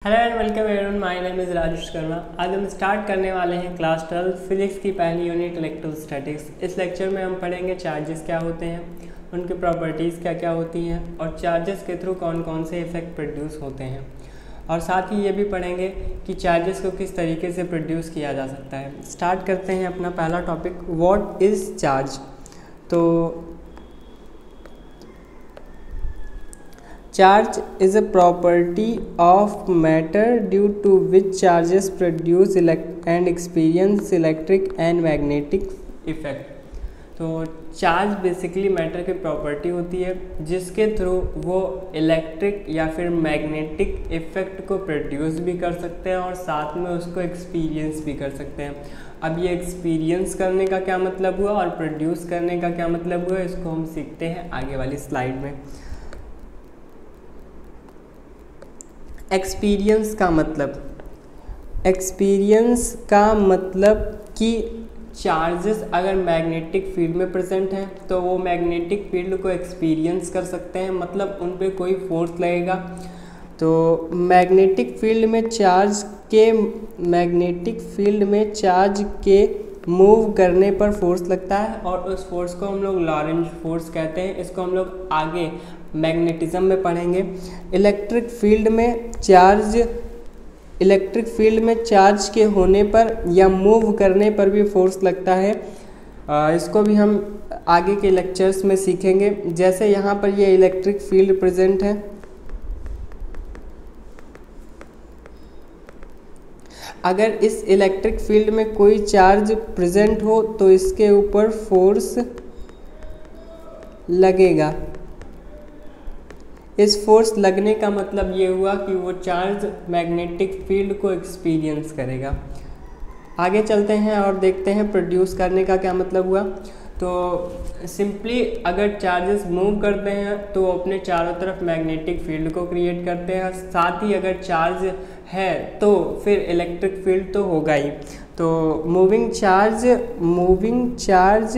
Hello and welcome everyone, my name is Rajesh Sharma. आज हम start करने वाले हैं क्लास 12 फिजिक्स की पहली यूनिट इलेक्ट्रोस्टैटिक्स। इस लेक्चर में हम पढ़ेंगे चार्जेस क्या होते हैं, उनकी प्रॉपर्टीज़ क्या क्या होती हैं और चार्जेस के थ्रू कौन कौन से इफेक्ट प्रोड्यूस होते हैं। और साथ ही ये भी पढ़ेंगे कि चार्जेस को किस तरीके से प्रोड्यूस किया जा सकता है। स्टार्ट करते हैं अपना पहला टॉपिक, व्हाट इज़ चार्ज। तो charge is a property of matter due to which charges produce and experience electric and magnetic effect। तो चार्ज बेसिकली मैटर की प्रॉपर्टी होती है जिसके थ्रू वो इलेक्ट्रिक या फिर मैग्नेटिक इफेक्ट को प्रोड्यूस भी कर सकते हैं और साथ में उसको एक्सपीरियंस भी कर सकते हैं। अब ये एक्सपीरियंस करने का क्या मतलब हुआ और प्रोड्यूस करने का क्या मतलब हुआ, इसको हम सीखते हैं आगे वाली स्लाइड में। एक्सपीरियंस का मतलब कि चार्जेस अगर मैग्नेटिक फील्ड में प्रेजेंट हैं तो वो मैग्नेटिक फील्ड को एक्सपीरियंस कर सकते हैं, मतलब उन पे कोई फोर्स लगेगा। तो मैग्नेटिक फील्ड में चार्ज के मूव करने पर फोर्स लगता है और उस फोर्स को हम लोग लॉरेंज फोर्स कहते हैं। इसको हम लोग आगे मैग्नेटिज्म में पढ़ेंगे। इलेक्ट्रिक फील्ड में चार्ज के होने पर या मूव करने पर भी फोर्स लगता है। इसको भी हम आगे के लेक्चर्स में सीखेंगे। जैसे यहाँ पर ये इलेक्ट्रिक फील्ड प्रेजेंट है, अगर इस इलेक्ट्रिक फील्ड में कोई चार्ज प्रेजेंट हो तो इसके ऊपर फोर्स लगेगा। इस फोर्स लगने का मतलब ये हुआ कि वो चार्ज मैग्नेटिक फील्ड को एक्सपीरियंस करेगा। आगे चलते हैं और देखते हैं प्रोड्यूस करने का क्या मतलब हुआ। तो सिंपली अगर चार्जेस मूव करते हैं तो अपने चारों तरफ मैग्नेटिक फील्ड को क्रिएट करते हैं। साथ ही अगर चार्ज है तो फिर इलेक्ट्रिक फील्ड तो होगा ही। तो मूविंग चार्ज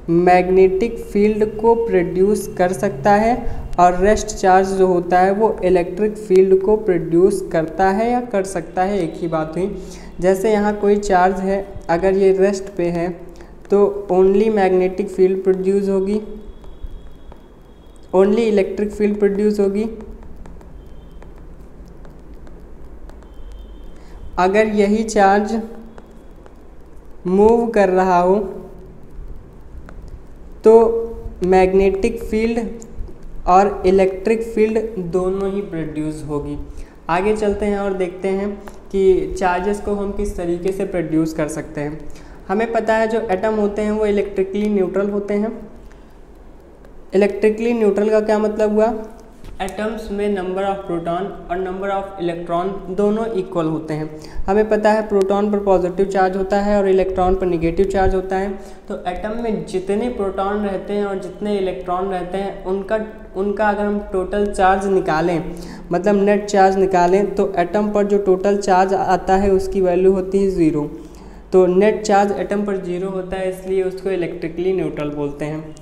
मैग्नेटिक फील्ड को प्रोड्यूस कर सकता है और रेस्ट चार्ज जो होता है वो इलेक्ट्रिक फील्ड को प्रोड्यूस करता है या कर सकता है, एक ही बात हुई। जैसे यहाँ कोई चार्ज है, अगर ये रेस्ट पे है तो ओनली मैग्नेटिक फील्ड प्रोड्यूस होगी, ओनली इलेक्ट्रिक फील्ड प्रोड्यूस होगी। अगर यही चार्ज मूव कर रहा हो तो मैग्नेटिक फील्ड और इलेक्ट्रिक फील्ड दोनों ही प्रोड्यूस होगी। आगे चलते हैं और देखते हैं कि चार्जेस को हम किस तरीके से प्रोड्यूस कर सकते हैं। हमें पता है जो एटम होते हैं वो इलेक्ट्रिकली न्यूट्रल होते हैं। इलेक्ट्रिकली न्यूट्रल का क्या मतलब हुआ, एटम्स में नंबर ऑफ प्रोटॉन और नंबर ऑफ इलेक्ट्रॉन दोनों इक्वल होते हैं। हमें पता है प्रोटॉन पर पॉजिटिव चार्ज होता है और इलेक्ट्रॉन पर निगेटिव चार्ज होता है। तो एटम में जितने प्रोटॉन रहते हैं और जितने इलेक्ट्रॉन रहते हैं उनका अगर हम टोटल चार्ज निकालें, मतलब नेट चार्ज निकालें, तो एटम पर जो टोटल चार्ज आता है उसकी वैल्यू होती है 0। तो नेट चार्ज एटम पर 0 होता है, इसलिए उसको इलेक्ट्रिकली न्यूट्रल बोलते हैं।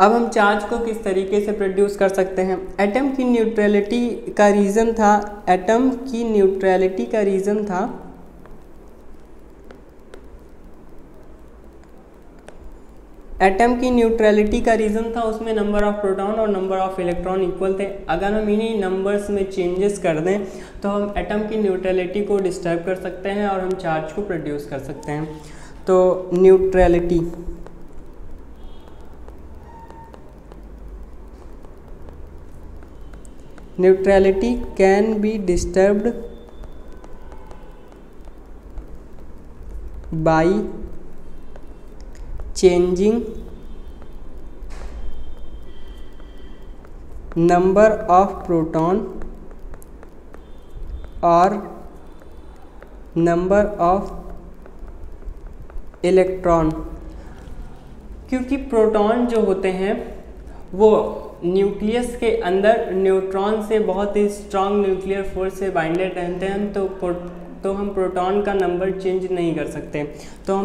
अब हम चार्ज को किस तरीके से प्रोड्यूस कर सकते हैं। एटम की न्यूट्रलिटी का रीज़न था उसमें नंबर ऑफ प्रोटॉन और नंबर ऑफ इलेक्ट्रॉन इक्वल थे। अगर हम इन्हीं नंबर्स में चेंजेस कर दें तो हम एटम की न्यूट्रलिटी को डिस्टर्ब कर सकते हैं और हम चार्ज को प्रोड्यूस कर सकते हैं। तो neutrality can be disturbed by changing number of proton और नंबर ऑफ इलेक्ट्रॉन। क्योंकि प्रोटॉन जो होते हैं वो न्यूक्लियस के अंदर न्यूट्रॉन से बहुत ही स्ट्रॉन्ग न्यूक्लियर फोर्स से बाइंडेड रहते हैं, तो हम प्रोटॉन का नंबर चेंज नहीं कर सकते। तो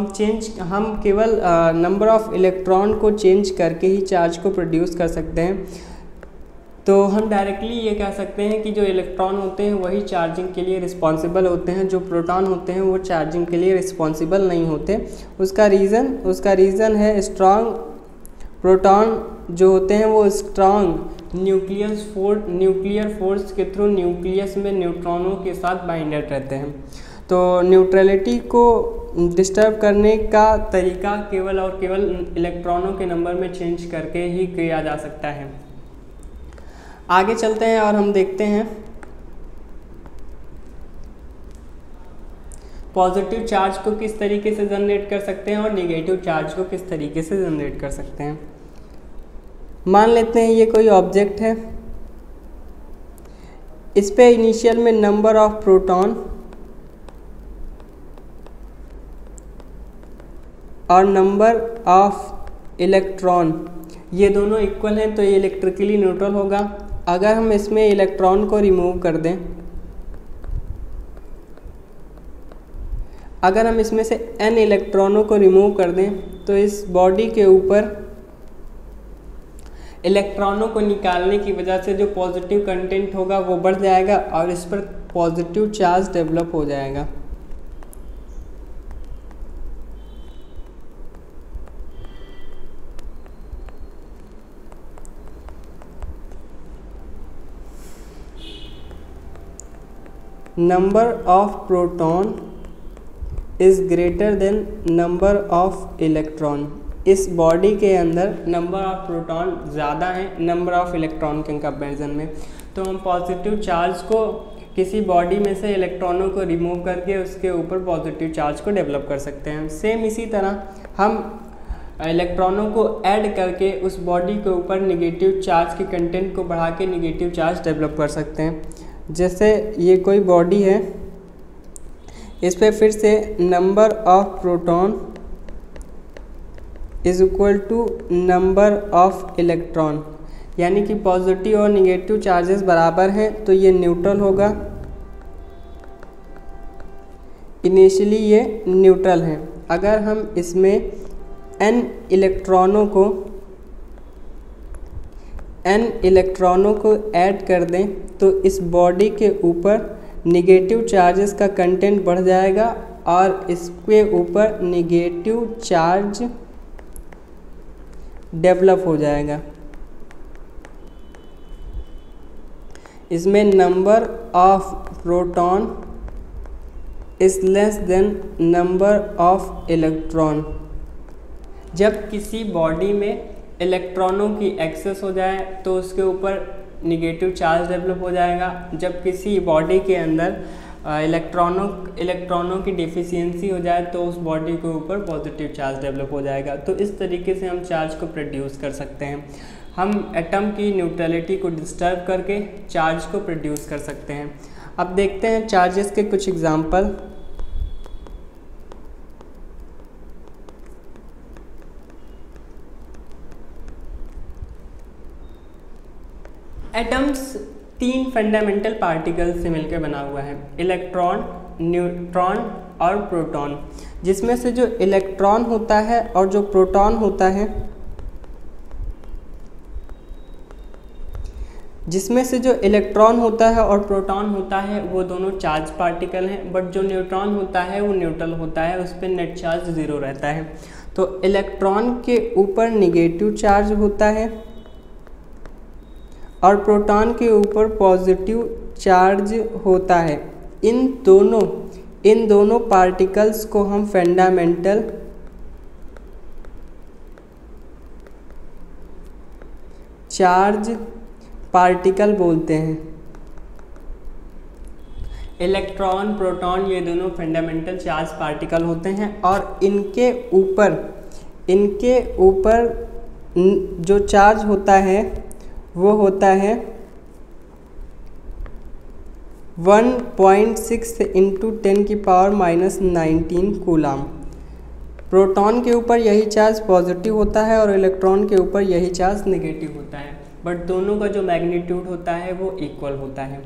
हम केवल नंबर ऑफ इलेक्ट्रॉन को चेंज करके ही चार्ज को प्रोड्यूस कर सकते हैं। तो हम डायरेक्टली ये कह सकते हैं कि जो इलेक्ट्रॉन होते हैं वही चार्जिंग के लिए रिस्पॉन्सिबल होते हैं, जो प्रोटॉन होते हैं वो चार्जिंग के लिए रिस्पॉन्सिबल नहीं होते। उसका रीज़न है स्ट्रॉन्ग प्रोटॉन जो होते हैं वो स्ट्रॉन्ग न्यूक्लियर फोर्स के थ्रू न्यूक्लियस में न्यूट्रॉनों के साथ बाइंडेड रहते हैं। तो न्यूट्रलिटी को डिस्टर्ब करने का तरीका केवल और केवल इलेक्ट्रॉनों के नंबर में चेंज करके ही किया जा सकता है। आगे चलते हैं और हम देखते हैं पॉजिटिव चार्ज को किस तरीके से जनरेट कर सकते हैं और नेगेटिव चार्ज को किस तरीके से जनरेट कर सकते हैं। मान लेते हैं ये कोई ऑब्जेक्ट है, इस पे इनिशियल में नंबर ऑफ प्रोटॉन और नंबर ऑफ इलेक्ट्रॉन ये दोनों इक्वल हैं, तो ये इलेक्ट्रिकली न्यूट्रल होगा। अगर हम इसमें इलेक्ट्रॉन को रिमूव कर दें, अगर हम इसमें से n इलेक्ट्रॉनों को रिमूव कर दें तो इस बॉडी के ऊपर इलेक्ट्रॉनों को निकालने की वजह से जो पॉजिटिव कंटेंट होगा वो बढ़ जाएगा और इस पर पॉजिटिव चार्ज डेवलप हो जाएगा। Number of proton is greater than number of electron. इस बॉडी के अंदर नंबर ऑफ प्रोटॉन ज़्यादा है नंबर ऑफ इलेक्ट्रॉन के कंपैरिजन में। तो हम पॉजिटिव चार्ज को किसी बॉडी में से इलेक्ट्रॉनों को रिमूव करके उसके ऊपर पॉजिटिव चार्ज को डेवलप कर सकते हैं। सेम इसी तरह हम इलेक्ट्रॉनों को ऐड करके उस बॉडी के ऊपर निगेटिव चार्ज के कंटेंट को बढ़ा के निगेटिव चार्ज डेवलप कर सकते हैं। जैसे ये कोई बॉडी है, इस पे फिर से number of proton is equal to number of electron, यानी कि पॉजिटिव और निगेटिव चार्जेस बराबर हैं तो ये न्यूट्रल होगा। इनिशियली ये न्यूट्रल है। अगर हम इसमें n इलेक्ट्रॉनों को ऐड कर दें तो इस बॉडी के ऊपर निगेटिव चार्जेस का कंटेंट बढ़ जाएगा और इसके ऊपर निगेटिव चार्ज डेवलप हो जाएगा। इसमें number of proton is less than number of electron. जब किसी बॉडी में इलेक्ट्रॉनों की एक्सेस हो जाए तो उसके ऊपर निगेटिव चार्ज डेवलप हो जाएगा। जब किसी बॉडी के अंदर इलेक्ट्रॉनों की डिफिशियंसी हो जाए तो उस बॉडी के ऊपर पॉजिटिव चार्ज डेवलप हो जाएगा। तो इस तरीके से हम चार्ज को प्रोड्यूस कर सकते हैं। हम एटम की न्यूट्रलिटी को डिस्टर्ब करके चार्ज को प्रोड्यूस कर सकते हैं। अब देखते हैं चार्जेस के कुछ एग्जांपल। एटम्स 3 फंडामेंटल पार्टिकल्स से मिलकर बना हुआ है, इलेक्ट्रॉन, न्यूट्रॉन और प्रोटॉन। जिसमें से जो इलेक्ट्रॉन होता है और जो प्रोटॉन होता है, जिसमें से जो इलेक्ट्रॉन होता है और प्रोटॉन होता है वो दोनों चार्ज पार्टिकल हैं, बट जो न्यूट्रॉन होता है वो न्यूट्रल होता है, उस पर नेट चार्ज 0 रहता है। तो इलेक्ट्रॉन के ऊपर निगेटिव चार्ज होता है और प्रोटॉन के ऊपर पॉजिटिव चार्ज होता है। इन दोनों पार्टिकल्स को हम फंडामेंटल चार्ज पार्टिकल बोलते हैं। इलेक्ट्रॉन, प्रोटॉन ये दोनों फंडामेंटल चार्ज पार्टिकल होते हैं और इनके ऊपर जो चार्ज होता है वो होता है 1.6 × 10⁻⁻19 कूलाम। प्रोटॉन के ऊपर यही चार्ज पॉजिटिव होता है और इलेक्ट्रॉन के ऊपर यही चार्ज नेगेटिव होता है, बट दोनों का जो मैग्नीट्यूड होता है वो इक्वल होता है।